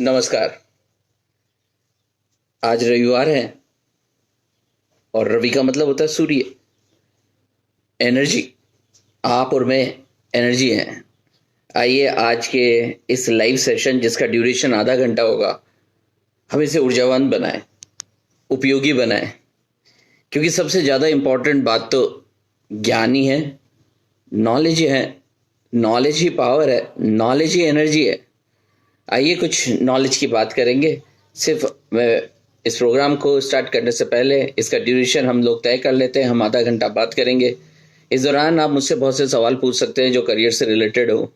नमस्कार। आज रविवार है और रवि का मतलब होता है सूर्य, एनर्जी। आप और मैं एनर्जी हैं। आइए आज के इस लाइव सेशन जिसका ड्यूरेशन आधा घंटा होगा, हम इसे ऊर्जावान बनाएं, उपयोगी बनाएं। क्योंकि सबसे ज़्यादा इम्पोर्टेंट बात तो ज्ञान ही है, नॉलेज है। नॉलेज ही पावर है, नॉलेज ही एनर्जी है। आइए कुछ नॉलेज की बात करेंगे। सिर्फ मैं इस प्रोग्राम को स्टार्ट करने से पहले इसका ड्यूरेशन हम लोग तय कर लेते हैं। हम आधा घंटा बात करेंगे। इस दौरान आप मुझसे बहुत से सवाल पूछ सकते हैं जो करियर से रिलेटेड हो।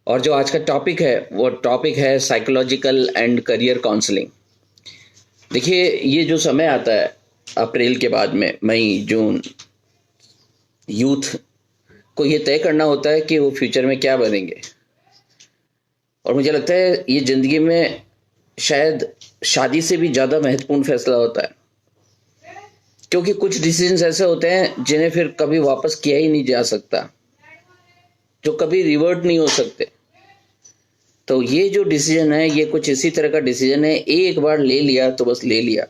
और जो आज का टॉपिक है वो टॉपिक है साइकोलॉजिकल एंड करियर काउंसलिंग। देखिए, ये जो समय आता है अप्रैल के बाद में, मई जून, यूथ को ये तय करना होता है कि वो फ्यूचर में क्या बनेंगे। और मुझे लगता है ये ज़िंदगी में शायद शादी से भी ज़्यादा महत्वपूर्ण फैसला होता है। क्योंकि कुछ डिसीजंस ऐसे होते हैं जिन्हें फिर कभी वापस किया ही नहीं जा सकता, जो कभी रिवर्ट नहीं हो सकते। तो ये जो डिसीजन है ये कुछ इसी तरह का डिसीजन है, एक बार ले लिया तो बस ले लिया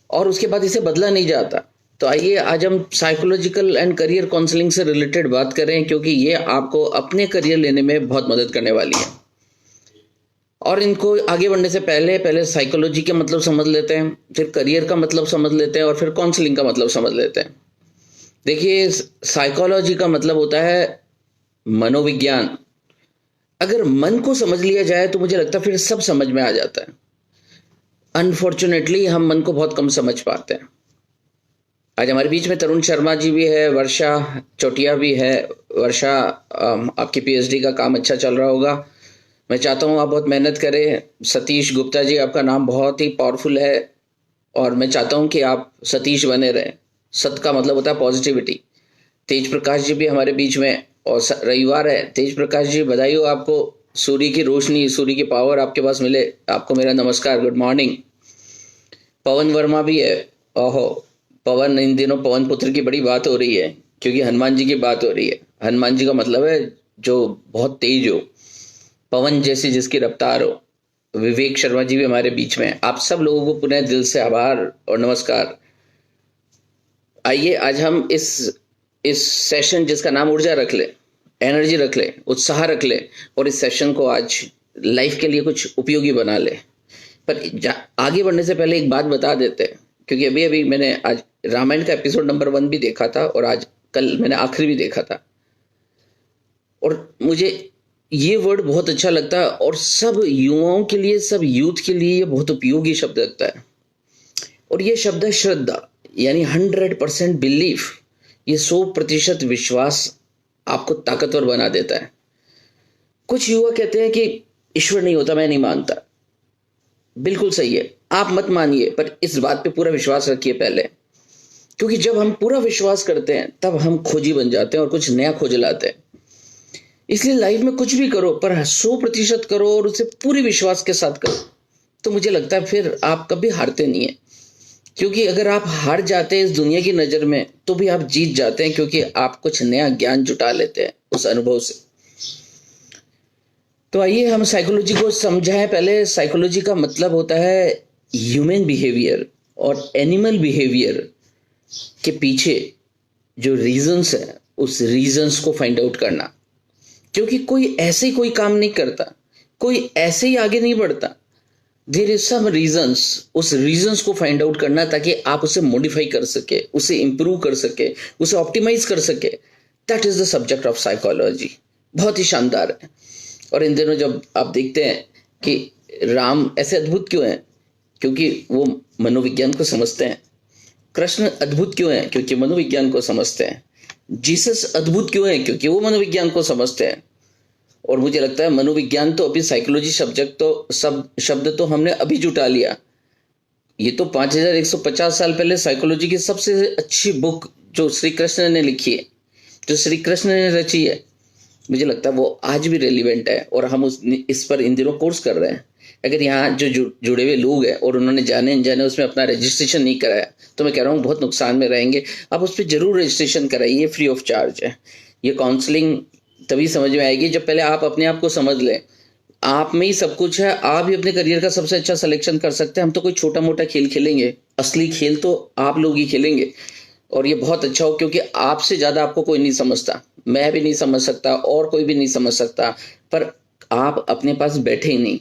और उसके बाद इसे बदला नहीं जाता। तो आइए आज हम साइकोलॉजिकल एंड करियर काउंसलिंग से रिलेटेड बात करें, क्योंकि ये आपको अपने करियर लेने में बहुत मदद करने वाली है। और इनको आगे बढ़ने से पहले साइकोलॉजी के मतलब समझ लेते हैं, फिर करियर का मतलब समझ लेते हैं और फिर काउंसलिंग का मतलब समझ लेते हैं। देखिए, साइकोलॉजी का मतलब होता है मनोविज्ञान। अगर मन को समझ लिया जाए तो मुझे लगता है फिर सब समझ में आ जाता है। अनफॉर्चुनेटली हम मन को बहुत कम समझ पाते हैं। आज हमारे बीच में तरुण शर्मा जी भी है, वर्षा चौटिया भी है। वर्षा, आपकी पीएचडी का काम अच्छा चल रहा होगा। मैं चाहता हूँ आप बहुत मेहनत करें। सतीश गुप्ता जी, आपका नाम बहुत ही पावरफुल है और मैं चाहता हूँ कि आप सतीश बने रहें। सत का मतलब होता है पॉजिटिविटी। तेज प्रकाश जी भी हमारे बीच में, और रविवार है। तेज प्रकाश जी, बधाई हो आपको। सूर्य की रोशनी, सूर्य की पावर आपके पास मिले, आपको मेरा नमस्कार, गुड मॉर्निंग। पवन वर्मा भी है। ओहो पवन, इन दिनों पवन पुत्र की बड़ी बात हो रही है क्योंकि हनुमान जी की बात हो रही है। हनुमान जी का मतलब है जो बहुत तेज हो, पवन जैसी जिसकी रफ्तार हो। विवेक शर्मा जी भी हमारे बीच में। आप सब लोगों को पुनः दिल से आभार और नमस्कार। आइए आज हम इस सेशन जिसका नाम ऊर्जा रख ले, एनर्जी रख ले, उत्साह रख ले, और इस सेशन को आज लाइफ के लिए कुछ उपयोगी बना ले। पर आगे बढ़ने से पहले एक बात बता देते हैं, क्योंकि अभी अभी मैंने आज रामायण का एपिसोड नंबर 1 भी देखा था और आज कल मैंने आखिरी भी देखा था। और मुझे ये वर्ड बहुत अच्छा लगता है और सब युवाओं के लिए, सब यूथ के लिए ये बहुत उपयोगी शब्द लगता है। और ये शब्द है श्रद्धा, यानी 100% बिलीफ। ये 100% विश्वास आपको ताकतवर बना देता है। कुछ युवा कहते हैं कि ईश्वर नहीं होता, मैं नहीं मानता। बिल्कुल सही है, आप मत मानिए, पर इस बात पे पूरा विश्वास रखिए पहले। क्योंकि जब हम पूरा विश्वास करते हैं तब हम खोजी बन जाते हैं और कुछ नया खोज लाते हैं। इसलिए लाइफ में कुछ भी करो पर 100% करो और उसे पूरे विश्वास के साथ करो, तो मुझे लगता है फिर आप कभी हारते नहीं है। क्योंकि अगर आप हार जाते हैं इस दुनिया की नज़र में तो भी आप जीत जाते हैं, क्योंकि आप कुछ नया ज्ञान जुटा लेते हैं उस अनुभव से। तो आइए हम साइकोलॉजी को समझाएं। पहले साइकोलॉजी का मतलब होता है ह्यूमन बिहेवियर और एनिमल बिहेवियर के पीछे जो रीजंस है उस रीजंस को फाइंड आउट करना। क्योंकि कोई ऐसे ही कोई काम नहीं करता, कोई ऐसे ही आगे नहीं बढ़ता। There is some reasons. उस रीजंस को फाइंड आउट करना ताकि आप उसे मॉडिफाई कर सके, उसे इंप्रूव कर सके, उसे ऑप्टिमाइज कर सके। That is the subject of psychology. बहुत ही शानदार है। और इन दिनों जब आप देखते हैं कि राम ऐसे अद्भुत क्यों हैं, क्योंकि वो मनोविज्ञान को समझते हैं। कृष्ण अद्भुत क्यों हैं, क्योंकि मनोविज्ञान को समझते हैं। जीसस अद्भुत क्यों है, क्योंकि वो मनोविज्ञान को समझते हैं। और मुझे लगता है मनोविज्ञान तो अभी साइकोलॉजी सब्जेक्ट तो सब शब्द तो हमने अभी जुटा लिया। ये तो 5150 साल पहले साइकोलॉजी की सबसे अच्छी बुक जो श्री कृष्ण ने लिखी है, जो श्री कृष्ण ने रची है, मुझे लगता है वो आज भी रेलिवेंट है। और हम इस पर इन दिनों कोर्स कर रहे हैं। अगर यहाँ जो जुड़े हुए लोग हैं और उन्होंने जाने अनजाने उसमें अपना रजिस्ट्रेशन नहीं कराया तो मैं कह रहा हूँ बहुत नुकसान में रहेंगे। आप उस पर जरूर रजिस्ट्रेशन कराइए, फ्री ऑफ चार्ज है। ये काउंसलिंग तभी समझ में आएगी जब पहले आप अपने आप को समझ लें। आप में ही सब कुछ है, आप ही अपने करियर का सबसे अच्छा सिलेक्शन कर सकते हैं। हम तो कोई छोटा मोटा खेल खेलेंगे, असली खेल तो आप लोग ही खेलेंगे। और ये बहुत अच्छा हो, क्योंकि आपसे ज्यादा आपको कोई नहीं समझता, मैं भी नहीं समझ सकता और कोई भी नहीं समझ सकता, पर आप अपने पास बैठे ही नहीं,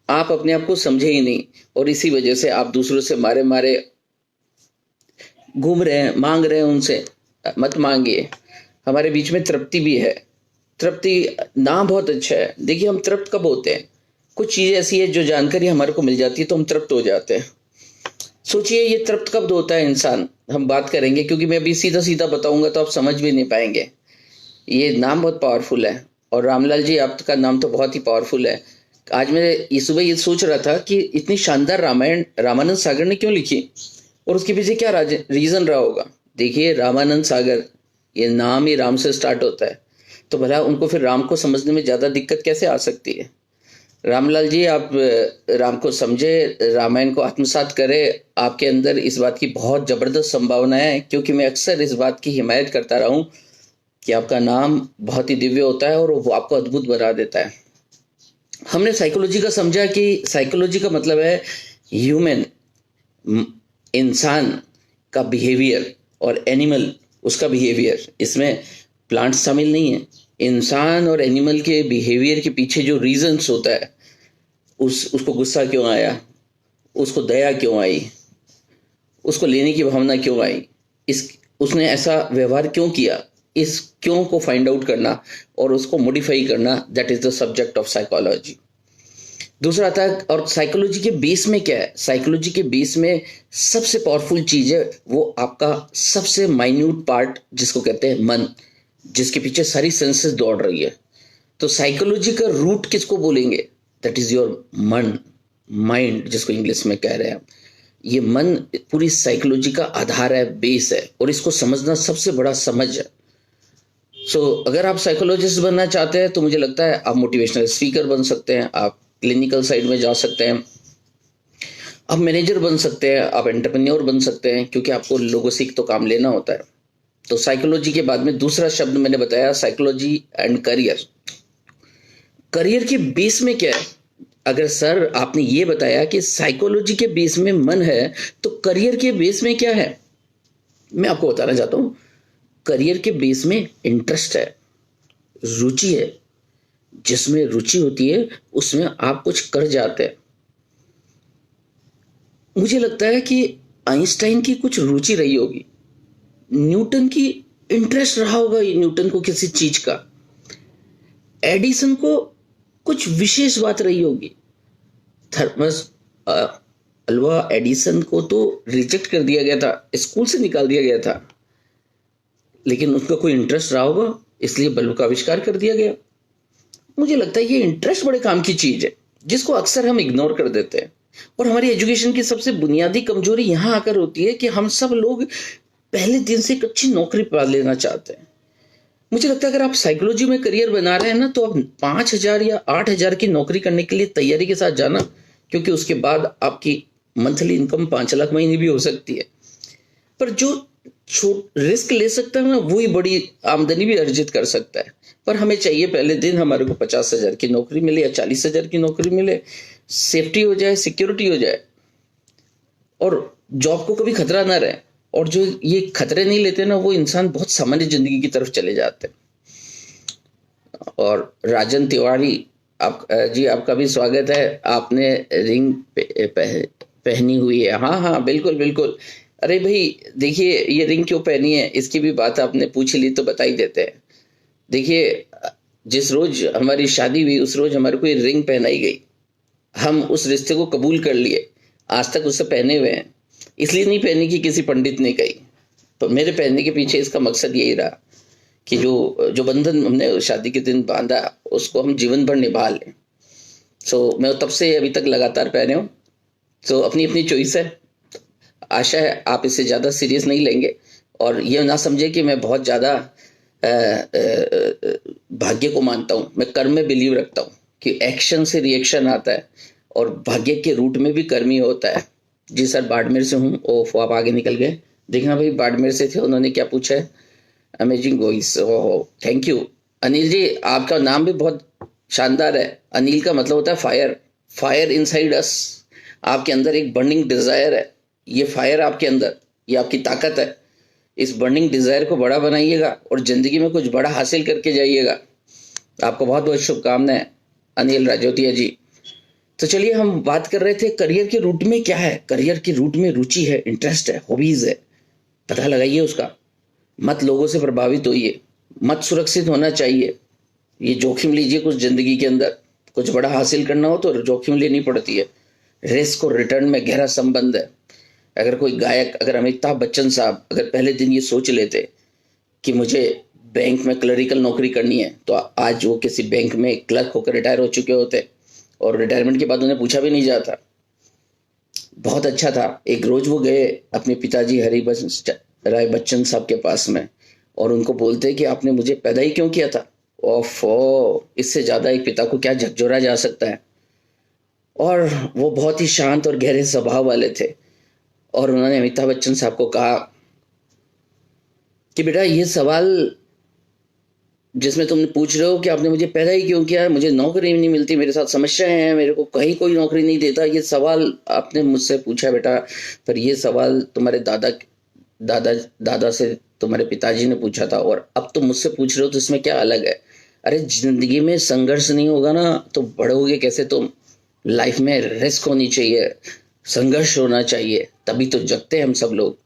आप अपने आप को समझे ही नहीं, और इसी वजह से आप दूसरों से मारे मारे घूम रहे हैं, मांग रहे हैं उनसे। मत मांगिए, हमारे बीच में तृप्ति भी है। तृप्ति नाम बहुत अच्छा है। देखिए हम तृप्त कब होते हैं, कुछ चीजें ऐसी है जो जानकारी हमारे को मिल जाती है तो हम तृप्त हो जाते हैं। सोचिए ये तृप्त कब होता है इंसान, हम बात करेंगे, क्योंकि मैं अभी सीधा सीधा बताऊंगा तो आप समझ भी नहीं पाएंगे। ये नाम बहुत पावरफुल है, और रामलाल जी आपका नाम तो बहुत ही पावरफुल है। आज मैं इस सुबह ये सोच रहा था कि इतनी शानदार रामायण रामानंद सागर ने क्यों लिखी, और उसके पीछे क्या रीजन रहा होगा। देखिए रामानंद सागर, ये नाम ही राम से स्टार्ट होता है, तो भला उनको फिर राम को समझने में ज्यादा दिक्कत कैसे आ सकती है। रामलाल जी आप राम को समझे, रामायण को आत्मसात करें। आपके अंदर इस बात की बहुत जबरदस्त संभावना है, क्योंकि मैं अक्सर इस बात की हिमायत करता रहा हूं कि आपका नाम बहुत ही दिव्य होता है और वो आपको अद्भुत बना देता है। हमने साइकोलॉजी का समझा कि साइकोलॉजी का मतलब है ह्यूमन, इंसान का बिहेवियर, और एनिमल उसका बिहेवियर। इसमें प्लांट शामिल नहीं है। इंसान और एनिमल के बिहेवियर के पीछे जो रीजंस होता है, उसको गुस्सा क्यों आया, उसको दया क्यों आई, उसको लेने की भावना क्यों आई, इस उसने ऐसा व्यवहार क्यों किया, इस क्यों को फाइंड आउट करना और उसको मॉडिफाई करना, that is the subject of psychology. दूसरा आता है, और साइकोलॉजी के बेस में क्या है, साइकोलॉजी के बेस में सबसे पावरफुल चीज है वो आपका सबसे माइन्यूट पार्ट, जिसको कहते हैं मन, जिसके पीछे सारी सेंसेस दौड़ रही है। तो साइकोलॉजी का रूट किसको बोलेंगे, दैट इज योर मन, माइंड जिसको इंग्लिश में कह रहे हैं। ये मन पूरी साइकोलॉजी का आधार है, बेस है, और इसको समझना सबसे बड़ा समझ है। अगर आप साइकोलॉजिस्ट बनना चाहते हैं तो मुझे लगता है आप मोटिवेशनल स्पीकर बन सकते हैं, आप क्लिनिकल साइड में जा सकते हैं, आप मैनेजर बन सकते हैं, आप एंटरप्रेन्योर बन सकते हैं, क्योंकि आपको लोगों से तो काम लेना होता है। तो साइकोलॉजी के बाद में दूसरा शब्द मैंने बताया साइकोलॉजी एंड करियर। करियर के बेस में क्या है, अगर सर आपने ये बताया कि साइकोलॉजी के बेस में मन है, तो करियर के बेस में क्या है, मैं आपको बताना चाहता हूं। करियर के बेस में इंटरेस्ट है, रुचि है। जिसमें रुचि होती है उसमें आप कुछ कर जाते हैं। मुझे लगता है कि आइंस्टाइन की कुछ रुचि रही होगी, न्यूटन की इंटरेस्ट रहा होगा न्यूटन को किसी चीज का, एडिसन को कुछ विशेष बात रही होगी। थर्मस अल्वा एडिसन को तो रिजेक्ट कर दिया गया था, स्कूल से निकाल दिया गया था, लेकिन उसका कोई इंटरेस्ट रहा होगा, इसलिए बल्ब का आविष्कार कर दिया गया। मुझे लगता है ये इंटरेस्ट बड़े काम की चीज है, जिसको अक्सर हम इग्नोर कर देते हैं। और हमारी एजुकेशन की सबसे बुनियादी कमजोरी यहां आकर होती है कि हम सब लोग पहले दिन से एक अच्छी नौकरी पा लेना चाहते हैं। मुझे लगता है अगर आप साइकोलॉजी में करियर बना रहे हैं ना, तो आप 5,000 या 8,000 की नौकरी करने के लिए तैयारी के साथ जाना, क्योंकि उसके बाद आपकी मंथली इनकम 5 लाख महीने भी हो सकती है। पर जो रिस्क ले सकता है ना, वही बड़ी आमदनी भी अर्जित कर सकता है। पर हमें चाहिए पहले दिन हमारे को 50,000 की नौकरी मिले या 40,000 की नौकरी मिले, सेफ्टी हो जाए, सिक्योरिटी हो जाए, और जॉब को कभी खतरा ना रहे। और जो ये खतरे नहीं लेते ना, वो इंसान बहुत सामान्य जिंदगी की तरफ चले जाते हैं। और राजन तिवारी, आप जी आपका भी स्वागत है। आपने रिंग पहनी हुई है। हाँ हाँ बिल्कुल बिल्कुल। अरे भाई देखिए, ये रिंग क्यों पहनी है इसकी भी बात आपने पूछ ली तो बता ही देते हैं। देखिए, जिस रोज हमारी शादी हुई उस रोज हमारे को ये रिंग पहनाई गई, हम उस रिश्ते को कबूल कर लिए, आज तक उससे पहने हुए हैं। इसलिए नहीं पहनी कि किसी पंडित ने कही, तो मेरे पहनने के पीछे इसका मकसद यही रहा कि जो बंधन हमने शादी के दिन बांधा उसको हम जीवन भर निभा लें। मैं तब से अभी तक लगातार पहने हूँ। अपनी अपनी चॉइस है। आशा है आप इसे ज्यादा सीरियस नहीं लेंगे, और ये ना समझे कि मैं बहुत ज्यादा भाग्य को मानता हूँ। मैं कर्म में बिलीव रखता हूँ कि एक्शन से रिएक्शन आता है, और भाग्य के रूट में भी कर्म ही होता है। जी सर, बाड़मेर से हूँ। ओफ, आप आगे निकल गए। देखना भाई, बाड़मेर से थे, उन्होंने क्या पूछा है। Amazing voice, oh thank you. Anil ji, आपका नाम भी बहुत शानदार है। अनिल का मतलब होता है फायर, फायर इनसाइड अस। आपके अंदर एक बर्निंग डिजायर है, ये फायर आपके अंदर, ये आपकी ताकत है। इस बर्निंग डिजायर को बड़ा बनाइएगा और जिंदगी में कुछ बड़ा हासिल करके जाइएगा। आपको बहुत बहुत शुभकामनाएं अनिल राजौतिया जी। तो चलिए, हम बात कर रहे थे करियर के रूट में क्या है। करियर के रूट में रुचि है, इंटरेस्ट है, हॉबीज है, पता लगाइए उसका। मत लोगों से प्रभावित होइए, मत सुरक्षित होना चाहिए। ये जोखिम लीजिए कुछ जिंदगी के अंदर। कुछ बड़ा हासिल करना हो तो जोखिम लेनी पड़ती है। रिस्क और रिटर्न में गहरा संबंध है। अगर कोई गायक, अगर अमिताभ बच्चन साहब अगर पहले दिन ये सोच लेते कि मुझे बैंक में क्लरिकल नौकरी करनी है, तो आज वो किसी बैंक में क्लर्क होकर रिटायर हो चुके होते और रिटायरमेंट के बाद उन्हें पूछा भी नहीं जाता। बहुत अच्छा था। एक रोज वो गए अपने पिताजी हरिवंश राय बच्चन साहब के पास में और उनको बोलते कि आपने मुझे पैदा ही क्यों किया था। ओफो, इससे ज्यादा एक पिता को क्या झकझोरा जा सकता है। और वो बहुत ही शांत और गहरे स्वभाव वाले थे और उन्होंने अमिताभ बच्चन साहब को कहा कि बेटा, ये सवाल जिसमें तुम पूछ रहे हो कि आपने मुझे पैदा ही क्यों किया, मुझे नौकरी नहीं मिलती, मेरे साथ समस्याएं हैं, मेरे को कहीं कोई नौकरी नहीं देता, ये सवाल आपने मुझसे पूछा बेटा, पर ये सवाल तुम्हारे दादा दादा दादा से तुम्हारे पिताजी ने पूछा था और अब तुम मुझसे पूछ रहे हो, तो इसमें क्या अलग है। अरे जिंदगी में संघर्ष नहीं होगा ना तो बढ़ोगे कैसे तुम। लाइफ में रिस्क होनी चाहिए, संघर्ष होना चाहिए, तभी तो जगते हैं हम सब लोग।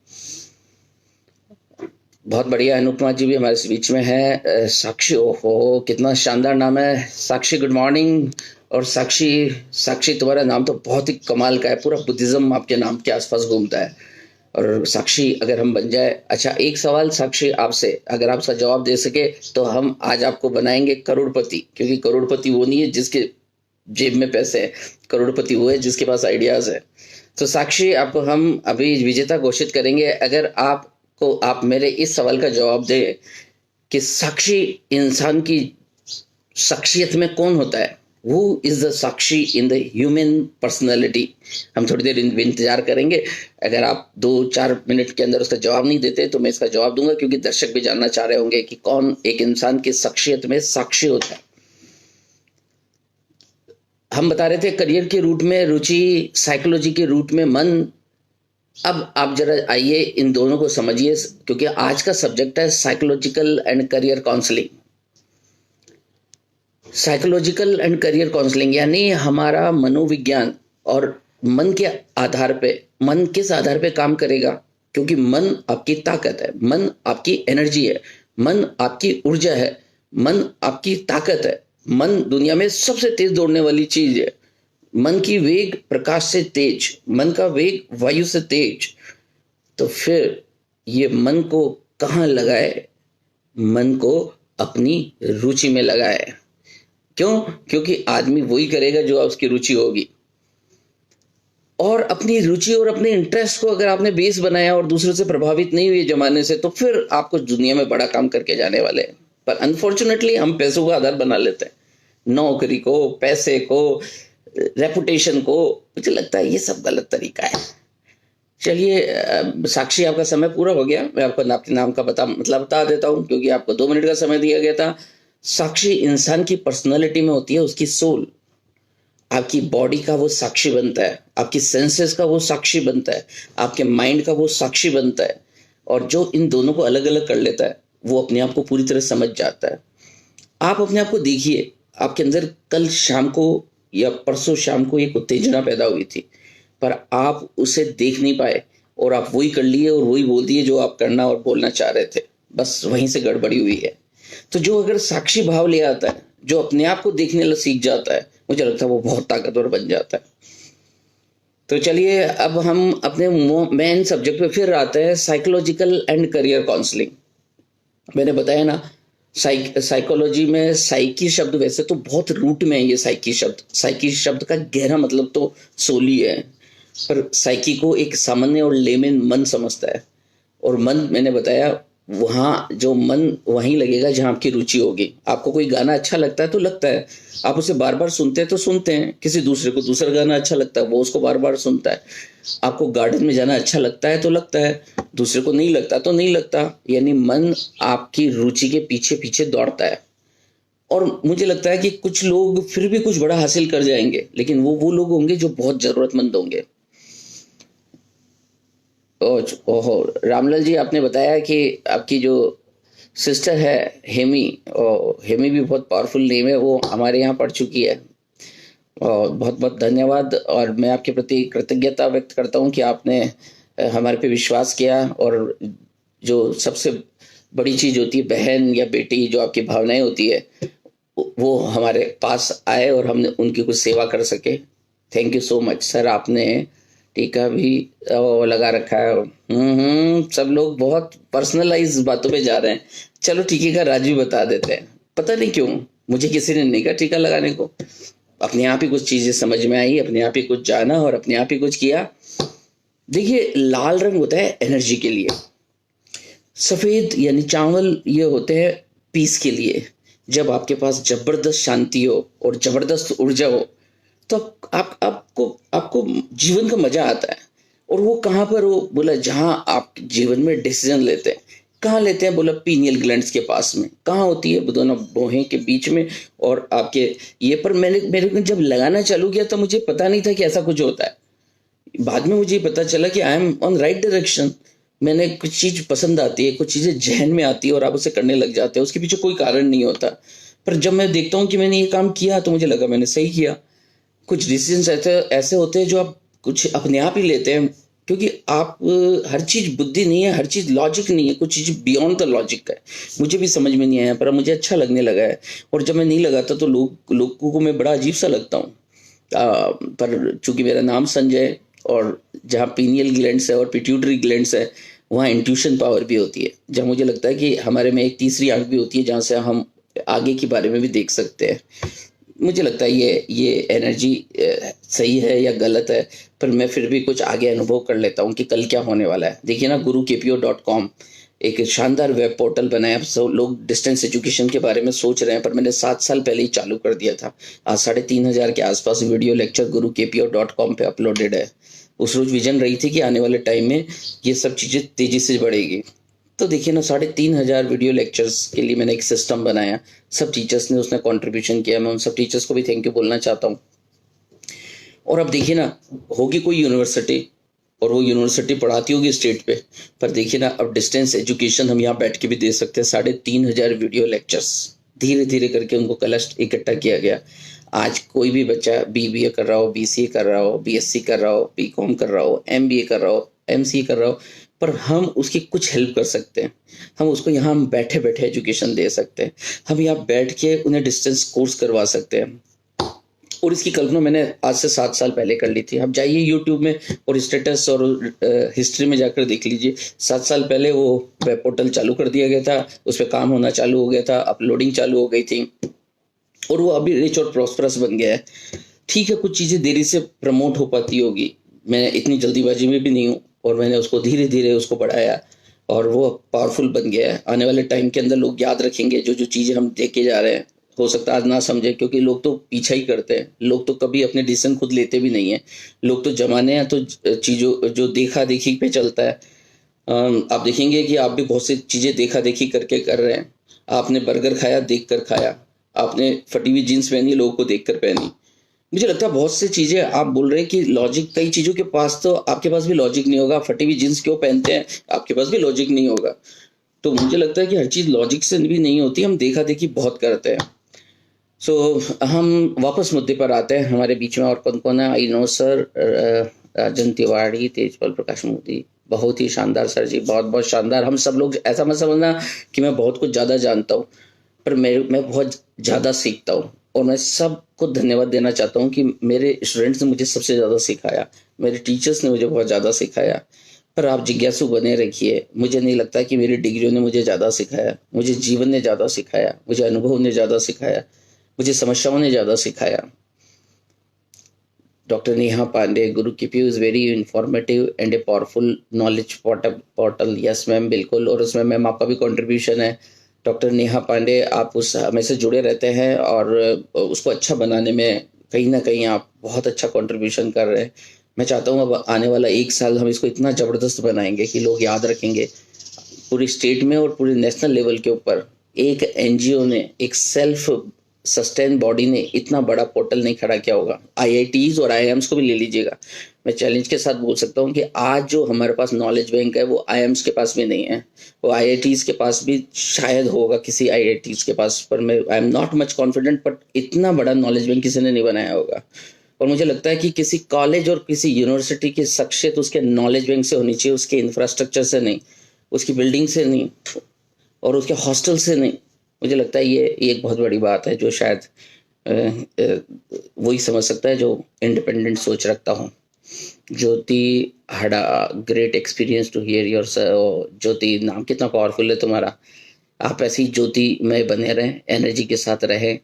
बहुत बढ़िया, अनुपमा जी भी हमारे बीच में है। साक्षी, ओहो कितना शानदार नाम है साक्षी, गुड मॉर्निंग। और साक्षी, साक्षी तुम्हारा नाम तो बहुत ही कमाल का है, पूरा बुद्धिज्म आपके नाम के आसपास घूमता है। और साक्षी अगर हम बन जाए, अच्छा एक सवाल साक्षी आपसे, अगर आप इसका जवाब दे सके तो हम आज आपको बनाएंगे करोड़पति, क्योंकि करोड़पति वो नहीं है जिसके जेब में पैसे है, करोड़पति वो है जिसके पास आइडियाज है। तो साक्षी, आपको हम अभी विजेता घोषित करेंगे अगर आप मेरे इस सवाल का जवाब दें कि साक्षी इंसान की शख्सियत में कौन होता है। Who is the Sakshi in the human personality. हम थोड़ी देर इंतजार करेंगे। अगर आप 2-4 मिनट के अंदर उसका जवाब नहीं देते तो मैं इसका जवाब दूंगा, क्योंकि दर्शक भी जानना चाह रहे होंगे कि कौन एक इंसान की शख्सियत में साक्षी होता है। हम बता रहे थे करियर के रूट में रुचि, साइकोलॉजी के रूट में मन। अब आप जरा आइए इन दोनों को समझिए, क्योंकि आज का सब्जेक्ट है psychological and career counselling. Psychological and career counselling यानी हमारा मनोविज्ञान और मन के आधार पे, मन किस आधार पे काम करेगा, क्योंकि मन आपकी ताकत है, मन आपकी एनर्जी है, मन आपकी ऊर्जा है, मन आपकी ताकत है। मन दुनिया में सबसे तेज दौड़ने वाली चीज है। मन की वेग प्रकाश से तेज, मन का वेग वायु से तेज। तो फिर ये मन को कहाँ लगाए, मन को अपनी रुचि में लगाए। क्यों? क्योंकि आदमी वही करेगा जो उसकी रुचि होगी। और अपनी रुचि और अपने इंटरेस्ट को अगर आपने बेस बनाया और दूसरों से प्रभावित नहीं हुए जमाने से, तो फिर आपको दुनिया में बड़ा काम करके जाने वाले हैं। पर अनफॉर्चुनेटली हम पैसों को आधार बना लेते हैं, नौकरी को, पैसे को, रेपुटेशन को। मुझे लगता है ये सब गलत तरीका है। चलिए साक्षी, आपका समय पूरा हो गया। मैं आपको आपके नाम का बता देता हूँ, क्योंकि आपको 2 मिनट का समय दिया गया था। साक्षी इंसान की पर्सनालिटी में होती है, उसकी सोल। आपकी बॉडी का वो साक्षी बनता है, आपकी सेंसेस का वो साक्षी बनता है, आपके माइंड का वो साक्षी बनता है। और जो इन दोनों को अलग अलग कर लेता है वो अपने आप को पूरी तरह समझ जाता है। आप अपने आप को देखिए, आपके अंदर कल शाम को या परसों शाम को एक उत्तेजना पैदा हुई थी, पर आप उसे देख नहीं पाए और आप वही कर लिए और वही बोल दिए जो आप करना और बोलना चाह रहे थे। बस वहीं से गड़बड़ी हुई है। तो जो अगर साक्षी भाव ले आता है, जो अपने आप को देखने सीख जाता है, मुझे लगता है वो बहुत ताकतवर बन जाता है। तो चलिए अब हम अपने मेन सब्जेक्ट पे फिर आते हैं, साइकोलॉजिकल एंड करियर काउंसलिंग। मैंने बताया ना, साइकोलॉजी में साइकी शब्द वैसे तो बहुत रूट में है। ये साइकी शब्द का गहरा मतलब तो सोली है, पर साइकी को एक सामान्य और लेमन मन समझता है। और मन, मैंने बताया, वहाँ जो मन वहीं लगेगा जहाँ आपकी रुचि होगी। आपको कोई गाना अच्छा लगता है तो लगता है, आप उसे बार बार सुनते हैं तो सुनते हैं। किसी दूसरे को दूसरा गाना अच्छा लगता है, वो उसको बार बार सुनता है। आपको गार्डन में जाना अच्छा लगता है तो लगता है, दूसरे को नहीं लगता तो नहीं लगता। यानी मन आपकी रुचि के पीछे पीछे दौड़ता है। और मुझे लगता है कि कुछ लोग फिर भी कुछ बड़ा हासिल कर जाएंगे, लेकिन वो लोग होंगे जो बहुत जरूरतमंद होंगे। ओहो, रामलाल जी, आपने बताया कि आपकी जो सिस्टर है हेमी, और हेमी भी बहुत पावरफुल नेम है, वो हमारे यहाँ पढ़ चुकी है। और बहुत बहुत धन्यवाद, और मैं आपके प्रति कृतज्ञता व्यक्त करता हूँ कि आपने हमारे पे विश्वास किया। और जो सबसे बड़ी चीज होती है, बहन या बेटी, जो आपकी भावनाएं होती है, वो हमारे पास आए और हमने उनकी कुछ सेवा कर सके। Thank you so much sir. आपने टीका भी लगा रखा है। सब लोग बहुत पर्सनलाइज बातों पे जा रहे हैं। चलो टीके का राज भी बता देते हैं। पता नहीं क्यों मुझे किसी ने नहीं कहा टीका लगाने को, अपने आप ही कुछ चीजें समझ में आई, अपने आप ही कुछ जाना और अपने आप ही कुछ किया। देखिए, लाल रंग होता है एनर्जी के लिए, सफेद यानी चावल ये होते हैं पीस के लिए। जब आपके पास जबरदस्त शांति हो और जबरदस्त ऊर्जा हो, तो आपको आपको जीवन का मजा आता है। और वो कहाँ पर हो बोला, जहां आप जीवन में डिसीजन लेते हैं। कहाँ लेते हैं बोला, पीनियल ग्लैंड्स के पास में। कहाँ होती है, दोनों भौहें के बीच में। और आपके ये पर मैंने मेरे को जब लगाना चालू किया तो मुझे पता नहीं था कि ऐसा कुछ होता है। बाद में मुझे पता चला कि I am on right direction. मैंने कुछ चीज पसंद आती है, कुछ चीजें जहन में आती है और आप उसे करने लग जाते हैं, उसके पीछे कोई कारण नहीं होता। पर जब मैं देखता हूँ कि मैंने ये काम किया तो मुझे लगा मैंने सही किया। कुछ डिसीजन ऐसे ऐसे होते हैं जो आप कुछ अपने आप ही लेते हैं, क्योंकि आप हर चीज बुद्धि नहीं है, हर चीज लॉजिक नहीं है, कुछ चीज बियॉन्ड द लॉजिक है। मुझे भी समझ में नहीं आया, पर मुझे अच्छा लगने लगा है। और जब मैं नहीं लगाता तो लोगों को मैं बड़ा अजीब सा लगता हूँ। पर चूंकि मेरा नाम संजय, और जहाँ पीनियल ग्लैंड्स है और पिट्यूटरी ग्लैंड्स है, वहाँ इंट्यूशन पावर भी होती है। जहाँ मुझे लगता है कि हमारे में एक तीसरी आंख भी होती है, जहाँ से हम आगे के बारे में भी देख सकते हैं। मुझे लगता है ये एनर्जी सही है या गलत है, पर मैं फिर भी कुछ आगे अनुभव कर लेता हूँ कि कल क्या होने वाला है। देखिए ना, gurukpo.com एक शानदार वेब पोर्टल बनाया। सब लोग डिस्टेंस एजुकेशन के बारे में सोच रहे हैं, पर मैंने 7 साल पहले ही चालू कर दिया था। आज 3,500 के आसपास वीडियो लेक्चर gurukpo.com पे अपलोडेड है। उस रोज विजन रही थी कि आने वाले टाइम में ये सब चीजें तेजी से बढ़ेगी। तो देखिए ना, 3,500 वीडियो लेक्चर्स के लिए मैंने एक सिस्टम बनाया। सब टीचर्स ने उसने कंट्रीब्यूशन किया। मैं उन सब टीचर्स को भी थैंक यू बोलना चाहता हूँ। और अब देखिए ना, होगी कोई यूनिवर्सिटी, और वो यूनिवर्सिटी पढ़ाती होगी स्टेट पे, पर देखिए ना, अब डिस्टेंस एजुकेशन हम यहाँ बैठ के भी दे सकते हैं। 3,500 वीडियो लेक्चर्स धीरे धीरे करके उनको कलश इकट्ठा किया गया। आज कोई भी बच्चा BBA कर रहा हो, BCA कर रहा हो, BSc कर रहा हो, BCom कर रहा हो, MBA कर रहा हो, MCA कर रहा हो, पर हम उसकी कुछ हेल्प कर सकते हैं। हम उसको यहाँ बैठे बैठे एजुकेशन दे सकते हैं। हम यहाँ बैठ के उन्हें डिस्टेंस कोर्स करवा सकते हैं। और इसकी कल्पना मैंने आज से 7 साल पहले कर ली थी। अब जाइए यूट्यूब में और स्टेटस और हिस्ट्री में जाकर देख लीजिए। 7 साल पहले वो वेब पोर्टल चालू कर दिया गया था, उस पर काम होना चालू हो गया था, अपलोडिंग चालू हो गई थी, और वो अभी रिच और प्रॉस्परस बन गया है। ठीक है, कुछ चीज़ें देरी से प्रमोट हो पाती होगी, मैं इतनी जल्दीबाजी में भी नहीं हूँ, और मैंने उसको धीरे धीरे उसको बढ़ाया और वो पावरफुल बन गया है। आने वाले टाइम के अंदर लोग याद रखेंगे जो जो चीज़ें हम देखे जा रहे हैं। हो सकता है आज ना समझे, क्योंकि लोग तो पीछा ही करते हैं। लोग तो कभी अपने डिसीजन खुद लेते भी नहीं है। लोग तो जमाने हैं तो चीज़ों जो देखा देखी पे चलता है। आप देखेंगे कि आप भी बहुत सी चीज़ें देखा देखी करके कर रहे हैं। आपने बर्गर खाया देख कर खाया, आपने फटी हुई जीन्स पहनी लोगों को देख कर पहनी। मुझे लगता है बहुत सी चीजें आप बोल रहे हैं कि लॉजिक, कई चीजों के पास तो आपके पास भी लॉजिक नहीं होगा। फटी हुई जींस क्यों पहनते हैं, आपके पास भी लॉजिक नहीं होगा। तो मुझे लगता है कि हर चीज लॉजिक से भी नहीं होती, हम देखा देखी बहुत करते हैं। सो हम वापस मुद्दे पर आते हैं। हमारे बीच में और कौन कौन है? आई नो सर, राजन तिवाड़ी, तेजपाल प्रकाश मोदी, बहुत ही शानदार सर जी, बहुत बहुत शानदार। हम सब लोग, ऐसा मत समझना कि मैं बहुत कुछ ज्यादा जानता हूँ, पर मैं बहुत ज़्यादा सीखता हूँ। और मैं सबको धन्यवाद देना चाहता हूँ कि मेरे स्टूडेंट्स ने मुझे सबसे ज़्यादा सिखाया, मेरे टीचर्स ने मुझे बहुत ज़्यादा सिखाया। पर आप जिज्ञासु बने रखिए। मुझे नहीं लगता कि मेरी डिग्रियों ने मुझे ज़्यादा सिखाया, मुझे जीवन ने ज़्यादा सिखाया, मुझे अनुभव ने ज़्यादा सिखाया, मुझे समस्याओं ने ज़्यादा सिखाया। Doctor Neha Pandey, Guru KP is very informative and a powerful knowledge portal. Yes ma'am, बिल्कुल। और उसमें मैम आपका भी कंट्रीब्यूशन है। डॉक्टर नेहा पांडे, आप उस हमें से जुड़े रहते हैं और उसको अच्छा बनाने में कहीं ना कहीं आप बहुत अच्छा कंट्रीब्यूशन कर रहे हैं। मैं चाहता हूँ अब आने वाला 1 साल हम इसको इतना ज़बरदस्त बनाएंगे कि लोग याद रखेंगे। पूरी स्टेट में और पूरे नेशनल लेवल के ऊपर एक NGO ने एक सेल्फ सस्टेन बॉडी ने इतना बड़ा पोर्टल नहीं खड़ा किया होगा। आईआईटीज और आईआईएम्स को भी ले लीजिएगा, मैं चैलेंज के साथ बोल सकता हूँ कि आज जो हमारे पास नॉलेज बैंक है वो आईआईएम्स के पास भी नहीं है, वो आईआईटीज के पास भी शायद होगा, किसी आईआईटीज के पास, पर मैं I am not much confident, but इतना बड़ा नॉलेज बैंक किसी ने नहीं बनाया होगा। और मुझे लगता है कि किसी कॉलेज और किसी यूनिवर्सिटी की शख्सियत उसके नॉलेज बैंक से होनी चाहिए, उसके इंफ्रास्ट्रक्चर से नहीं, उसकी बिल्डिंग से नहीं, और उसके हॉस्टल से नहीं। मुझे लगता है ये एक बहुत बड़ी बात है जो शायद वही समझ सकता है जो इंडिपेंडेंट सोच रखता हूँ। Jyoti Hada, great experience to hear your. Jyoti, नाम कितना पावरफुल है तुम्हारा। आप ऐसी ज्योति में बने रहें, एनर्जी के साथ रहें।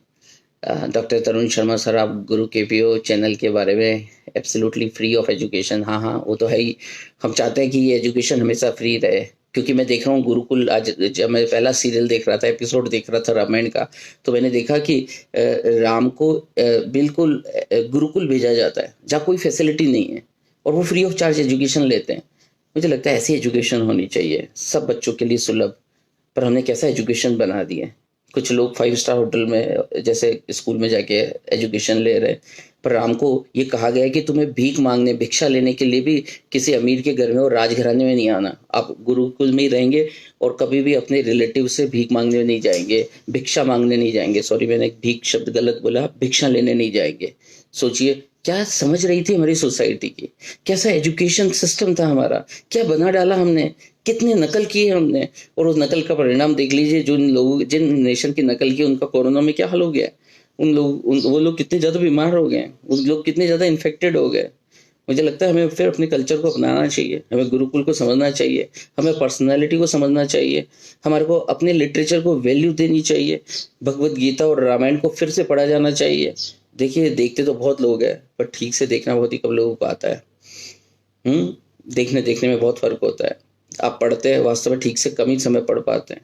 डॉक्टर तरुण शर्मा सर, आप गुरु केपीओ चैनल के बारे में एब्सोल्युटली फ्री ऑफ एजुकेशन, हाँ हाँ वो तो है ही। हम चाहते हैं कि ये एजुकेशन हमेशा फ्री रहे, क्योंकि मैं देख रहा हूँ गुरुकुल। आज जब मैं पहला सीरियल देख रहा था, एपिसोड देख रहा था रामायण का, तो मैंने देखा कि राम को बिल्कुल गुरुकुल भेजा जाता है जहाँ कोई फैसिलिटी नहीं है, और वो फ्री ऑफ चार्ज एजुकेशन लेते हैं। मुझे लगता है ऐसी एजुकेशन होनी चाहिए सब बच्चों के लिए सुलभ। पर हमने कैसा एजुकेशन बना दिया है, कुछ लोग 5 स्टार होटल में जैसे स्कूल में जाके एजुकेशन ले रहे हैं, पर राम को ये कहा गया है कि तुम्हें भीख मांगने, भिक्षा लेने के लिए भी किसी अमीर के घर में और राजघराने में नहीं आना, आप गुरुकुल में ही रहेंगे, और कभी भी अपने रिलेटिव से भीख मांगने नहीं जाएंगे, भिक्षा मांगने नहीं जाएंगे। सॉरी, मैंने एक भीख शब्द गलत बोला, भिक्षा लेने नहीं जाएंगे। सोचिए क्या समझ रही थी हमारी सोसाइटी की, कैसा एजुकेशन सिस्टम था हमारा, क्या बना डाला हमने, कितनी नकल की है हमने। और उस नकल का परिणाम देख लीजिए, जिन नेशन की नकल की उनका कोरोना में क्या हाल हो गया। वो लोग कितने ज्यादा बीमार हो गए, उन लोग कितने ज्यादा इन्फेक्टेड हो गए। मुझे लगता है हमें फिर अपने कल्चर को अपनाना चाहिए, हमें गुरुकुल को समझना चाहिए, हमें पर्सनालिटी को समझना चाहिए, हमारे को अपने लिटरेचर को वैल्यू देनी चाहिए, भगवत गीता और रामायण को फिर से पढ़ा जाना चाहिए। देखिए, देखते तो बहुत लोग हैं, पर ठीक से देखना बहुत ही कम लोगों को आता है। देखने में बहुत फर्क होता है। आप पढ़ते हैं, वास्तव में ठीक से कम ही समय पढ़ पाते हैं,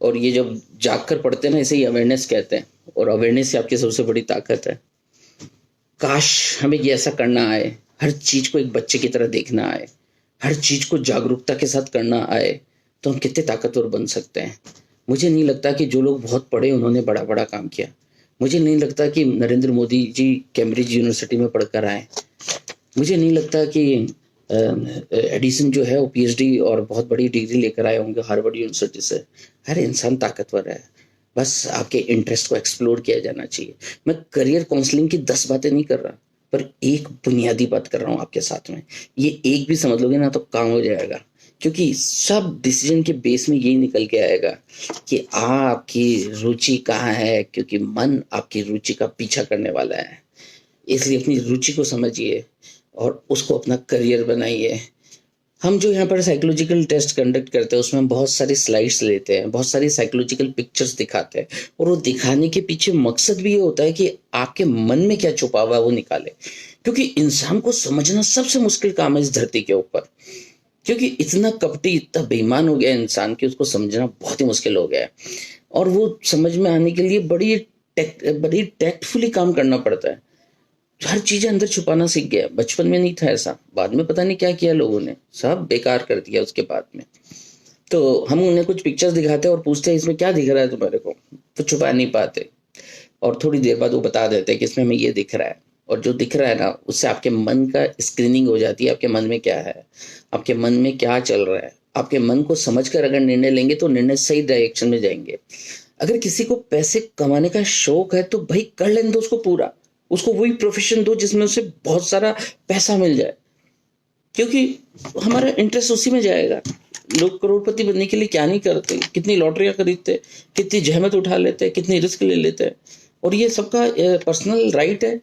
और ये जब जाग कर पढ़ते हैं ना, इसे ही अवेयरनेस कहते हैं, और अवेयरनेस ही आपकी सबसे बड़ी ताकत है। काश हमें ये ऐसा करना आए, हर चीज को एक बच्चे की तरह देखना आए, हर चीज को जागरूकता के साथ करना आए, तो हम कितने ताकतवर बन सकते हैं। मुझे नहीं लगता कि जो लोग बहुत पढ़े उन्होंने बड़ा बड़ा काम किया। मुझे नहीं लगता कि नरेंद्र मोदी जी कैम्ब्रिज यूनिवर्सिटी में पढ़कर आए। मुझे नहीं लगता कि एडिसन जो है वो पीएचडी और बहुत बड़ी डिग्री लेकर आए होंगे हार्वर्ड यूनिवर्सिटी से। हर इंसान ताकतवर है, बस आपके इंटरेस्ट को एक्सप्लोर किया जाना चाहिए। मैं करियर काउंसलिंग की 10 बातें नहीं कर रहा, पर एक बुनियादी बात कर रहा हूँ आपके साथ में। ये एक भी समझ लोगे ना तो काम हो जाएगा, क्योंकि सब डिसीजन के बेस में यही निकल के आएगा कि आपकी रुचि कहाँ है, क्योंकि मन आपकी रुचि का पीछा करने वाला है। इसलिए अपनी रुचि को समझिए और उसको अपना करियर बनाइए। हम जो यहाँ पर साइकोलॉजिकल टेस्ट कंडक्ट करते हैं, उसमें हम बहुत सारी स्लाइड्स लेते हैं, बहुत सारी साइकोलॉजिकल पिक्चर्स दिखाते हैं, और वो दिखाने के पीछे मकसद भी ये होता है कि आपके मन में क्या छुपा हुआ है वो निकाले। क्योंकि इंसान को समझना सबसे मुश्किल काम है इस धरती के ऊपर, क्योंकि इतना कपटी, इतना बेईमान हो गया इंसान कि उसको समझना बहुत ही मुश्किल हो गया है। और वो समझ में आने के लिए बड़ी टैक्टफुली काम करना पड़ता है। हर चीजें अंदर छुपाना सीख गया। बचपन में नहीं था ऐसा, बाद में पता नहीं क्या किया लोगों ने, सब बेकार कर दिया उसके बाद में। तो हम उन्हें कुछ पिक्चर्स दिखाते हैं और पूछते हैं इसमें क्या दिख रहा है तुम्हारे को, तो छुपा नहीं पाते, और थोड़ी देर बाद वो बता देते हैं कि इसमें हमें ये दिख रहा है। और जो दिख रहा है ना, उससे आपके मन का स्क्रीनिंग हो जाती है, आपके मन में क्या है, आपके मन में क्या चल रहा है। आपके मन को समझकर अगर निर्णय लेंगे तो निर्णय सही डायरेक्शन में जाएंगे। अगर किसी को पैसे कमाने का शौक है तो भाई कर लेने दो उसको पूरा, उसको वही प्रोफेशन दो जिसमें उसे बहुत सारा पैसा मिल जाए, क्योंकि हमारा इंटरेस्ट उसी में जाएगा। लोग करोड़पति बनने के लिए क्या नहीं करते, कितनी लॉटरियां खरीदते, कितनी जहमत उठा लेते हैं, कितनी रिस्क ले लेते हैं, और ये सबका पर्सनल राइट है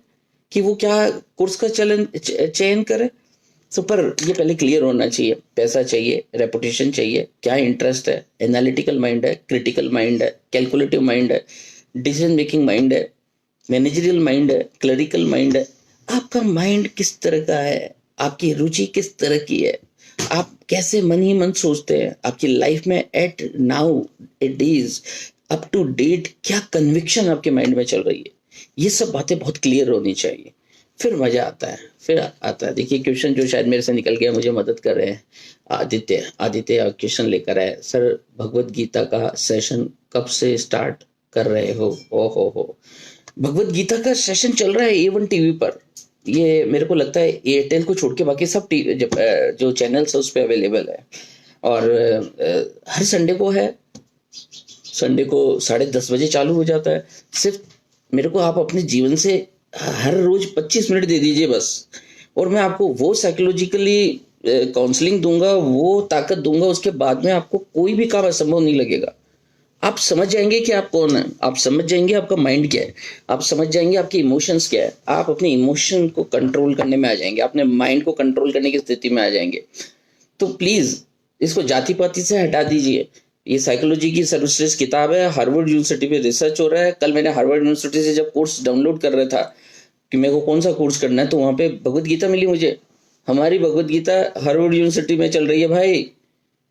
कि वो क्या कोर्स का चयन करे। तो पर ये पहले क्लियर होना चाहिए, पैसा चाहिए, रेपुटेशन चाहिए, क्या इंटरेस्ट है, एनालिटिकल माइंड है, क्रिटिकल माइंड है, कैलकुलेटिव माइंड है, डिसीजन मेकिंग माइंड है, मैनेजरियल माइंड है, क्लरिकल माइंड है। आपका माइंड किस तरह का है, आपकी रुचि किस तरह की है, आप कैसे मन ही मन सोचते हैं, आपकी लाइफ में at now it is up to date क्या कन्विक्शन आपके माइंड में चल रही है, ये सब बातें बहुत क्लियर होनी चाहिए। फिर मजा आता है, फिर आता है। देखिए क्वेश्चन जो शायद मेरे से निकल गया, मुझे मदद कर रहे हैं आदित्य क्वेश्चन लेकर आए। सर भगवत गीता का सेशन कब से स्टार्ट कर रहे हो। ओ हो, भगवत गीता का सेशन चल रहा है A1 टीवी पर। ये मेरे को लगता है एयरटेल को छोड़ के बाकी सब जो चैनल्स है उस पर अवेलेबल है। और हर संडे को है, संडे को 10:30 बजे चालू हो जाता है। सिर्फ मेरे को आप अपने जीवन से हर रोज 25 मिनट दे दीजिए बस, और मैं आपको वो साइकोलॉजिकली काउंसलिंग दूंगा, वो ताकत दूंगा, उसके बाद में आपको कोई भी काम असंभव नहीं लगेगा। आप समझ जाएंगे कि आप कौन है, आप समझ जाएंगे आपका माइंड क्या है, आप समझ जाएंगे आपके इमोशंस क्या है, आप अपने इमोशन को कंट्रोल करने में आ जाएंगे, अपने माइंड को कंट्रोल करने की स्थिति में आ जाएंगे। तो प्लीज इसको जाति पाति से हटा दीजिए। ये साइकोलॉजी की सर्वश्रेष्ठ किताब है, हार्वर्ड यूनिवर्सिटी पे रिसर्च हो रहा है। कल मैंने हार्वर्ड यूनिवर्सिटी से जब कोर्स डाउनलोड कर रहा था कि मेरे को कौन सा कोर्स करना है, तो वहां पे भगवत गीता मिली मुझे। हमारी भगवत गीता हार्वर्ड यूनिवर्सिटी में चल रही है भाई,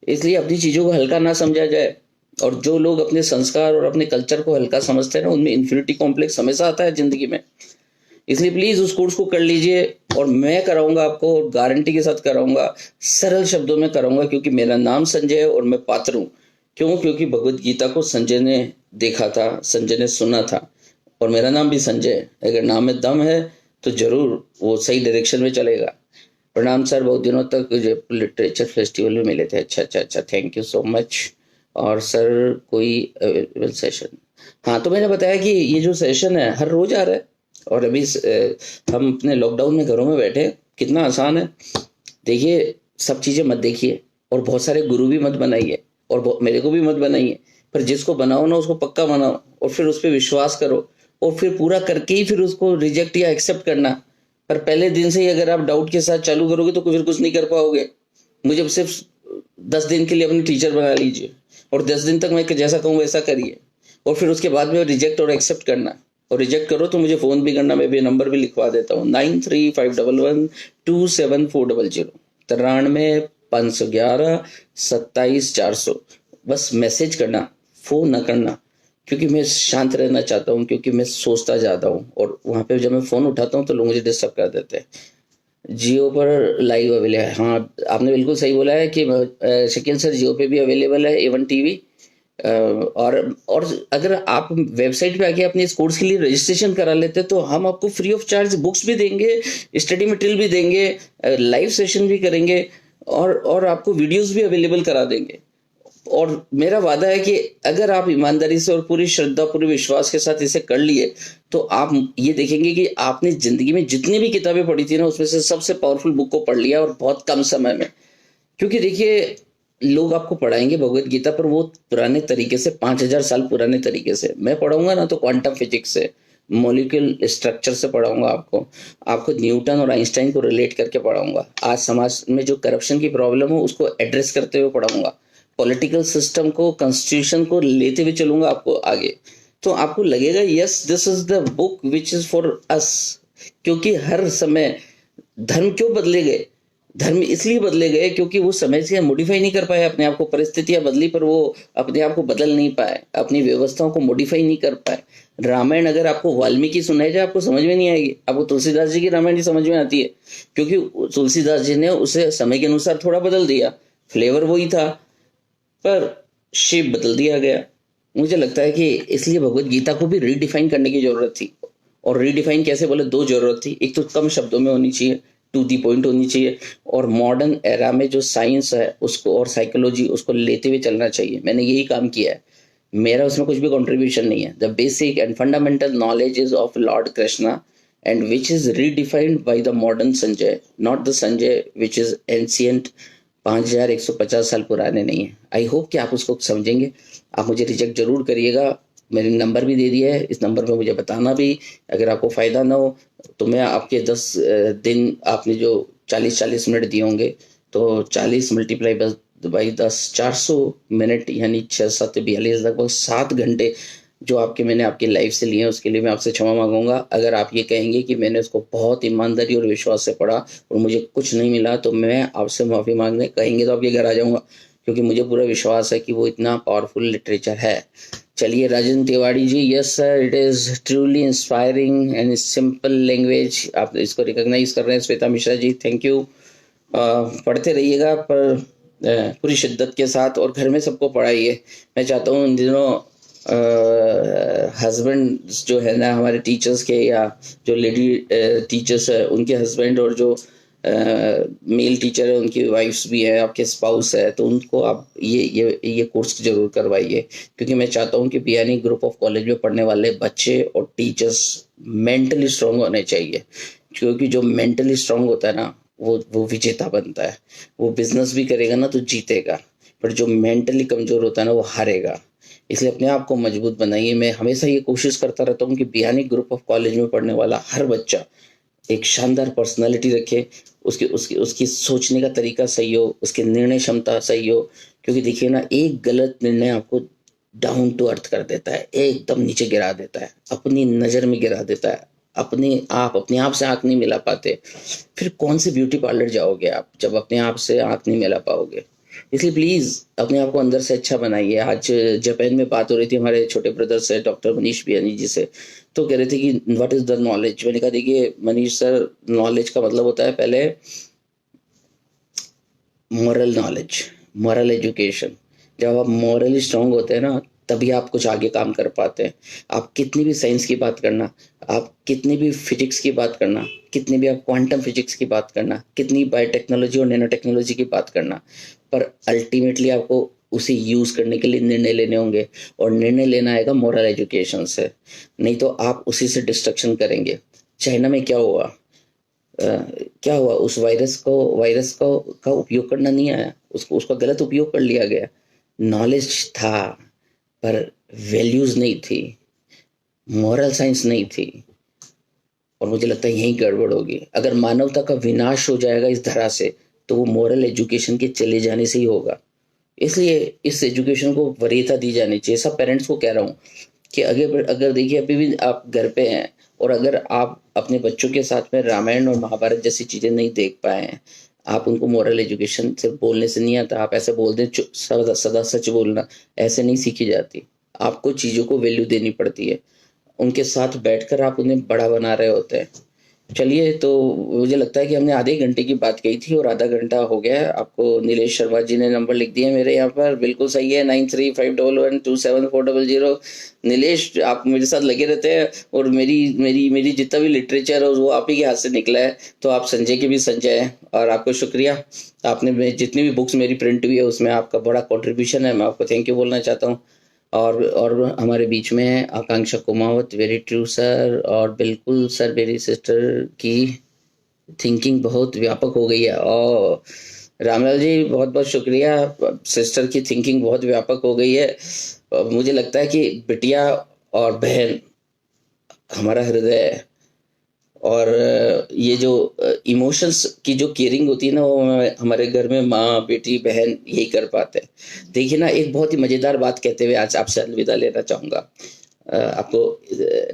इसलिए अपनी चीजों को हल्का ना समझा जाए। और जो लोग अपने संस्कार और अपने कल्चर को हल्का समझते हैं ना, उनमें इन्फिनिटी कॉम्प्लेक्स हमेशा आता है जिंदगी में। इसलिए प्लीज उस कोर्स को कर लीजिए, और मैं कराऊंगा आपको, और गारंटी के साथ कराऊंगा, सरल शब्दों में कराऊंगा, क्योंकि मेरा नाम संजय है और मैं पात्र हूँ। क्यों? क्योंकि भगवत गीता को संजय ने देखा था, संजय ने सुना था, और मेरा नाम भी संजय है। अगर नाम में दम है तो जरूर वो सही डायरेक्शन में चलेगा। प्रणाम सर, बहुत दिनों तक लिटरेचर फेस्टिवल में मिले थे। अच्छा, थैंक यू सो मच। और सर कोई सेशन? हाँ, तो मैंने बताया कि ये जो सेशन है हर रोज आ रहा है, और अभी हम अपने लॉकडाउन में घरों में बैठे, कितना आसान है। देखिए, सब चीजें मत देखिए, और बहुत सारे गुरु भी मत बनाइए, और मेरे को भी मत बनाइए, पर जिसको बनाओ ना उसको पक्का बनाओ, और फिर उस पर विश्वास करो, और फिर पूरा करके ही फिर उसको रिजेक्ट या एक्सेप्ट करना। पर पहले दिन से ही अगर आप डाउट के साथ चालू करोगे तो फिर कुछ नहीं कर पाओगे। मुझे सिर्फ 10 दिन के लिए अपनी टीचर बना लीजिए, और 10 दिन तक मैं जैसा कहूँ वैसा करिए, और फिर उसके बाद में रिजेक्ट और एक्सेप्ट करना। और रिजेक्ट करो तो मुझे फोन भी करना, मैं भी नंबर भी लिखवा देता हूँ, 9351127400, 93 511 27 400। बस मैसेज करना, फोन ना करना, क्योंकि मैं शांत रहना चाहता हूँ, क्योंकि मैं सोचता ज्यादा हूँ, और वहां पे जब मैं फोन उठाता हूँ तो लोग मुझे डिस्टर्ब कर देते हैं। जियो पर लाइव अवेलेबल है। हाँ, आपने बिल्कुल सही बोला है कि शकील सर जियो पे भी अवेलेबल है A1 टीवी। और अगर आप वेबसाइट पे आके अपने इस कोर्स के लिए रजिस्ट्रेशन करा लेते तो हम आपको फ्री ऑफ चार्ज बुक्स भी देंगे, स्टडी मटेरियल भी देंगे, लाइव सेशन भी करेंगे, और आपको वीडियोस भी अवेलेबल करा देंगे। और मेरा वादा है कि अगर आप ईमानदारी से और पूरी श्रद्धा, पूरे विश्वास के साथ इसे कर लिए, तो आप ये देखेंगे कि आपने जिंदगी में जितनी भी किताबें पढ़ी थी ना, उसमें से सबसे पावरफुल बुक को पढ़ लिया, और बहुत कम समय में। क्योंकि देखिए, लोग आपको पढ़ाएंगे भगवत गीता पर वो पुराने तरीके से, 5000 साल पुराने तरीके से। मैं पढ़ाऊंगा ना तो क्वांटम फिजिक्स से, मॉलिक्यूल स्ट्रक्चर से पढ़ाऊंगा आपको न्यूटन और आइंस्टाइन को रिलेट करके पढ़ाऊंगा। आज समाज में जो करप्शन की प्रॉब्लम हो उसको एड्रेस करते हुए पढ़ाऊंगा, पॉलिटिकल सिस्टम को, कॉन्स्टिट्यूशन को लेते हुए चलूंगा आपको आगे। तो आपको लगेगा yes, this is the book which is for us. क्योंकि हर समय धर्म क्यों बदले गए? धर्म इसलिए बदले गए क्योंकि वो समय से मॉडिफाई नहीं कर पाए अपने आप को, परिस्थितियां बदली पर वो अपने आप को बदल नहीं पाए, अपनी व्यवस्थाओं को मॉडिफाई नहीं कर पाए। रामायण अगर आपको वाल्मीकि सुनाई जाए आपको समझ में नहीं आएगी, आपको तुलसीदास जी की रामायण ही समझ में आती है, क्योंकि तुलसीदास जी ने उसे समय के अनुसार थोड़ा बदल दिया, फ्लेवर वही था पर शेप बदल दिया गया। मुझे लगता है कि इसलिए भगवत गीता को भी रीडिफाइन करने की जरूरत थी। और रीडिफाइन कैसे बोले, दो जरूरत थी, एक तो कम शब्दों में होनी चाहिए, टू दी पॉइंट होनी चाहिए, और मॉडर्न एरा में जो साइंस है उसको और साइकोलॉजी उसको लेते हुए चलना चाहिए। मैंने यही काम किया है, मेरा उसमें कुछ भी कंट्रीब्यूशन नहीं है। The basic and fundamental knowledge is of Lord Krishna and which is redefined by the modern Sanjay, not the Sanjay which is ancient, 5150 साल पुराने नहीं है। आई होप कि आप उसको समझेंगे। आप मुझे रिजेक्ट जरूर करिएगा, मैंने नंबर भी दे दिया है, इस नंबर पे मुझे बताना भी। अगर आपको फायदा ना हो तो मैं आपके 10 दिन, आपने जो 40-40 मिनट दिए होंगे, तो 40 मल्टीप्लाई बाई 10, 400 मिनट, यानी 6-7-42, लगभग 7 घंटे जो मैंने आपकी लाइफ से लिए हैं, उसके लिए मैं आपसे क्षमा मांगूंगा। अगर आप ये कहेंगे कि मैंने उसको बहुत ईमानदारी और विश्वास से पढ़ा और मुझे कुछ नहीं मिला, तो मैं आपसे माफी मांगने, कहेंगे तो आपके घर आ जाऊंगा, क्योंकि मुझे पूरा विश्वास है कि वो इतना पावरफुल लिटरेचर है। चलिए, Rajan Tiwari ji, yes sir, it is truly inspiring and simple language, आप इसको रिकॉग्नाइज कर रहे हैं। Shweta Mishra ji, thank you. पढ़ते रहिएगा, पर पूरी शिद्दत के साथ, और घर में सबको पढ़ाइए। मैं चाहता हूँ इन दिनों हस्बैंड जो है ना हमारे टीचर्स के, या जो लेडी टीचर्स है उनके हस्बैंड, और जो मेल टीचर है उनकी वाइफ्स भी हैं, आपके स्पाउस है, तो उनको आप ये कोर्स जरूर करवाइए, क्योंकि मैं चाहता हूँ कि बियानी ग्रुप ऑफ कॉलेज में पढ़ने वाले बच्चे और टीचर्स मेंटली स्ट्रांग होने चाहिए, क्योंकि जो मेंटली स्ट्रांग होता है ना वो विजेता बनता है। वो बिजनेस भी करेगा ना तो जीतेगा, पर जो मेंटली कमजोर होता है ना वो हारेगा। इसलिए अपने आप को मजबूत बनाइए। मैं हमेशा ये कोशिश करता रहता हूँ कि बियानी ग्रुप ऑफ कॉलेज में पढ़ने वाला हर बच्चा एक शानदार पर्सनालिटी रखे, उसकी उसकी उसकी सोचने का तरीका सही हो, उसकी निर्णय क्षमता सही हो, क्योंकि देखिए ना एक गलत निर्णय आपको डाउन टू अर्थ कर देता है, एकदम नीचे गिरा देता है, अपनी नजर में गिरा देता है। अपने आप से आंख नहीं मिला पाते, फिर कौन से ब्यूटी पार्लर जाओगे आप जब अपने आप से आंख नहीं मिला पाओगे। इसलिए प्लीज अपने आप को अंदर से अच्छा बनाइए। आज जापान में बात हो रही थी हमारे छोटे ब्रदर से, डॉक्टर मनीष बियानी जी से, तो कह रहे थे कि व्हाट इज द नॉलेज। मैंने कहा देखिए मनीष सर, नॉलेज का मतलब होता है पहले मॉरल नॉलेज, मॉरल एजुकेशन। जब आप मॉरली स्ट्रांग होते हैं ना तभी आप कुछ आगे काम कर पाते हैं। आप कितनी भी साइंस की बात करना, आप कितनी भी फिजिक्स की बात करना, कितनी भी आप क्वांटम फिजिक्स की बात करना, कितनी बायोटेक्नोलॉजी और नैनो टेक्नोलॉजी की बात करना, पर अल्टीमेटली आपको उसे यूज करने के लिए निर्णय लेने होंगे, और निर्णय लेना आएगा मॉरल एजुकेशन से, नहीं तो आप उसी से डिस्ट्रक्शन करेंगे। चाइना में क्या हुआ, क्या हुआ, उस वायरस को का उपयोग करना नहीं आया, उसको उसका गलत उपयोग कर लिया गया। नॉलेज था पर वैल्यूज नहीं थी, मॉरल साइंस नहीं थी, और मुझे लगता है यही गड़बड़ होगी। अगर मानवता का विनाश हो जाएगा इस धरा से तो वो मॉरल एजुकेशन के चले जाने से ही होगा। इसलिए इस एजुकेशन को वरीयता दी जानी चाहिए। सब पेरेंट्स को कह रहा हूँ कि अगर अगर देखिए अभी भी आप घर पे हैं और अगर आप अपने बच्चों के साथ में रामायण और महाभारत जैसी चीजें नहीं देख पाए हैं, आप उनको मॉरल एजुकेशन सिर्फ बोलने से नहीं आता। आप ऐसे बोल दें सदा सदा सच बोलना, ऐसे नहीं सीखी जाती। आपको चीजों को वैल्यू देनी पड़ती है, उनके साथ बैठकर आप उन्हें बड़ा बना रहे होते हैं। चलिए, तो मुझे लगता है कि हमने आधे घंटे की बात कही थी और आधा घंटा हो गया है। आपको नीलेश शर्मा जी ने नंबर लिख दिया मेरे यहाँ पर, बिल्कुल सही है, 9351127400। नीलेश आप मेरे साथ लगे रहते हैं, और मेरी मेरी मेरी जितना भी लिटरेचर है वो आप ही के हाथ से निकला है, तो आप संजय के भी संजय हैं, और आपको शुक्रिया। आपने जितनी भी बुक्स मेरी प्रिंट हुई है उसमें आपका बड़ा कॉन्ट्रीब्यूशन है, मैं आपको थैंक यू बोलना चाहता हूँ। और हमारे बीच में है आकांक्षा कुमावत, वेरी ट्रू सर, और बिल्कुल सर मेरी सिस्टर की थिंकिंग बहुत व्यापक हो गई है। और रामलाल जी बहुत बहुत शुक्रिया, सिस्टर की थिंकिंग बहुत व्यापक हो गई है। मुझे लगता है कि बिटिया और बहन हमारा हृदय है, और ये जो इमोशंस की जो केयरिंग होती है ना वो हमारे घर में माँ बेटी बहन यही कर पाते हैं। देखिए ना, एक बहुत ही मजेदार बात कहते हुए आज आपसे अलविदा लेना चाहूंगा। आपको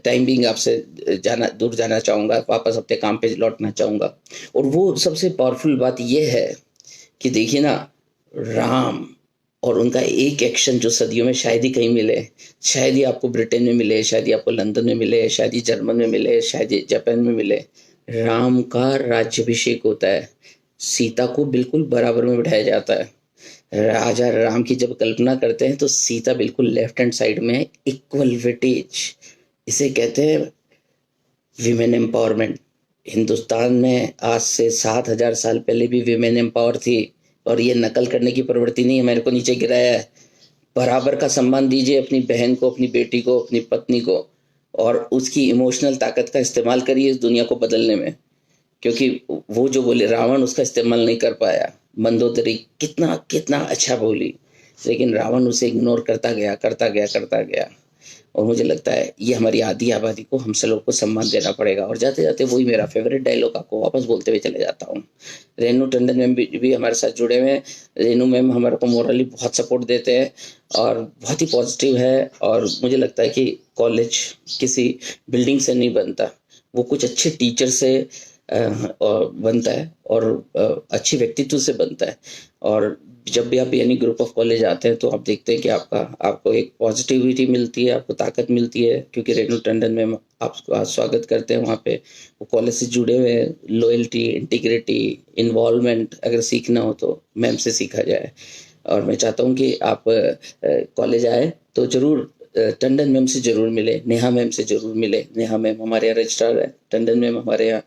टाइम बिंग आपसे दूर जाना चाहूंगा, वापस अपने काम पे लौटना चाहूंगा। और वो सबसे पावरफुल बात ये है कि देखिए ना, राम और उनका एक एक्शन जो सदियों में शायद ही कहीं मिले, शायद ही आपको ब्रिटेन में मिले, शायद ही आपको लंदन में मिले, शायद ही जर्मन में मिले, शायद ही जापान में मिले। राम का राज्याभिषेक होता है, सीता को बिल्कुल बराबर में बिठाया जाता है। राजा राम की जब कल्पना करते हैं तो सीता बिल्कुल लेफ्ट हैंड साइड में है, इक्वल वेटेज। इसे कहते हैं विमेन एम्पावरमेंट। हिंदुस्तान में आज से 7,000 साल पहले भी विमेन एम्पावर थी, और ये नकल करने की प्रवृत्ति नहीं है, मेरे को नीचे गिराया है। बराबर का सम्मान दीजिए अपनी बहन को, अपनी बेटी को, अपनी पत्नी को, और उसकी इमोशनल ताकत का इस्तेमाल करिए इस दुनिया को बदलने में। क्योंकि वो जो बोले रावण उसका इस्तेमाल नहीं कर पाया, मंदोदरी कितना कितना अच्छा बोली, लेकिन रावण उसे इग्नोर करता गया करता गया करता गया। और मुझे लगता है ये हमारी आधी आबादी को, हमसे लोग को सम्मान देना पड़ेगा। और जाते जाते वही मेरा फेवरेट डायलॉग आपको वापस बोलते हुए चले जाता हूँ। रेनू टंडन मैम भी हमारे साथ जुड़े हुए हैं। रेनू मैम हमारे को मोरली बहुत सपोर्ट देते हैं और बहुत ही पॉजिटिव है। और मुझे लगता है कि कॉलेज किसी बिल्डिंग से नहीं बनता, वो कुछ अच्छे टीचर से बनता है, और अच्छे व्यक्तित्व से बनता है। और जब भी आप यानी ग्रुप ऑफ कॉलेज आते हैं तो आप देखते हैं कि आपको एक पॉजिटिविटी मिलती है, आपको ताकत मिलती है, क्योंकि रेनू टंडन में आपका स्वागत करते हैं वहाँ पे। वो कॉलेज से जुड़े हुए हैं। लॉयल्टी, इंटीग्रिटी, इन्वॉल्वमेंट अगर सीखना हो तो मैम से सीखा जाए। और मैं चाहता हूँ कि आप कॉलेज आए तो जरूर टंडन मैम से ज़रूर मिले, नेहा मैम से ज़रूर मिले। नेहा मैम हमारे यहाँ रजिस्ट्रार है, टंडन मैम हमारे यहाँ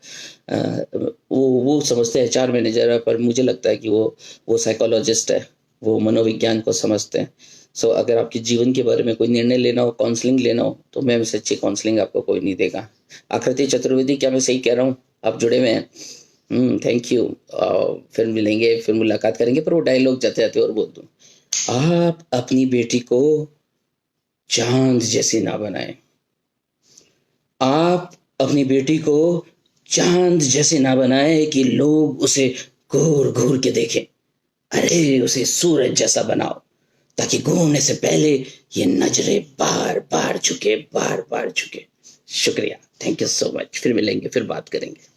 वो समझते हैं एचआर मैनेजर है, पर मुझे लगता है कि वो साइकोलॉजिस्ट है, वो मनोविज्ञान को समझते हैं। सो अगर आपके जीवन के बारे में कोई निर्णय लेना हो, काउंसलिंग लेना हो, तो मैम से अच्छी काउंसलिंग आपको कोई नहीं देगा। आकृति चतुर्वेदी, क्या मैं सही कह रहा हूँ? आप जुड़े हुए हैं? Thank you. फिर मिलेंगे, फिर मुलाकात करेंगे, पर वो डायलॉग जाते जाते और बोल दूँ, आप अपनी बेटी को चांद जैसी ना बनाएं। आप अपनी बेटी को चांद जैसे ना बनाएं कि लोग उसे घूर घूर के देखें। अरे उसे सूरज जैसा बनाओ, ताकि घूरने से पहले ये नजरें बार बार झुके, बार बार झुके। शुक्रिया, थैंक यू सो मच। फिर मिलेंगे, फिर बात करेंगे।